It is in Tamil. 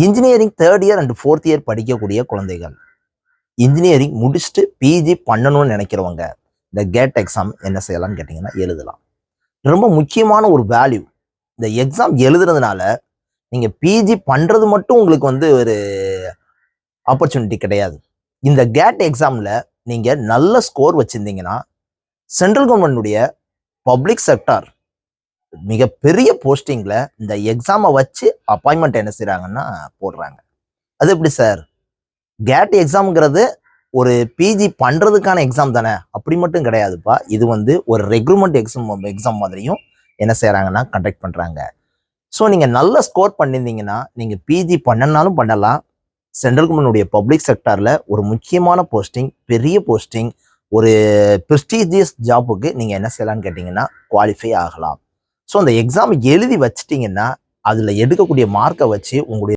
Engineering third year and fourth year படிக்கக்கூடிய குழந்தைகள், இன்ஜினியரிங் முடிச்சுட்டு பிஜி பண்ணணும்னு நினைக்கிறவங்க இந்த கேட் எக்ஸாம் என்ன செய்யலாம்னு கேட்டிங்கன்னா எழுதலாம். ரொம்ப முக்கியமான ஒரு வேல்யூ. இந்த எக்ஸாம் எழுதுறதுனால நீங்கள் பிஜி பண்ணுறது மட்டும் உங்களுக்கு ஒரு ஆப்பர்ச்சுனிட்டி கிடையாது. இந்த கேட் எக்ஸாமில் நீங்கள் நல்ல ஸ்கோர் வச்சுருந்தீங்கன்னா சென்ட்ரல் கவர்மெண்டுடைய பப்ளிக் செக்டார் மிகப்பெரிய போஸ்டிங்கில் இந்த எக்ஸாமை வச்சு அப்பாயின்மெண்ட் என்ன செய்கிறாங்கன்னா போடுறாங்க. அது எப்படி சார்? கேட் எக்ஸாம்ங்கிறது ஒரு பிஜி பண்ணுறதுக்கான எக்ஸாம் தானே, அப்படி மட்டும் கிடையாதுப்பா. இது ஒரு ரெக்ரூட்மெண்ட் எக்ஸாம் மாதிரியும் என்ன செய்கிறாங்கன்னா கண்டக்ட் பண்ணுறாங்க. ஸோ நீங்கள் நல்ல ஸ்கோர் பண்ணியிருந்தீங்கன்னா நீங்கள் பிஜி பண்ணனாலும் பண்ணலாம். சென்ட்ரல் கவர்மெண்டுடைய பப்ளிக் செக்டாரில் ஒரு முக்கியமான போஸ்டிங், பெரிய போஸ்டிங், ஒரு ப்ரெஸ்டீஜியஸ் ஜாப்புக்கு நீங்கள் என்ன செய்யலாம்னு கேட்டிங்கன்னா குவாலிஃபை ஆகலாம். ஸோ அந்த எக்ஸாம் எழுதி வச்சிட்டிங்கன்னா அதில் எடுக்கக்கூடிய மார்க்கை வச்சு உங்களுடைய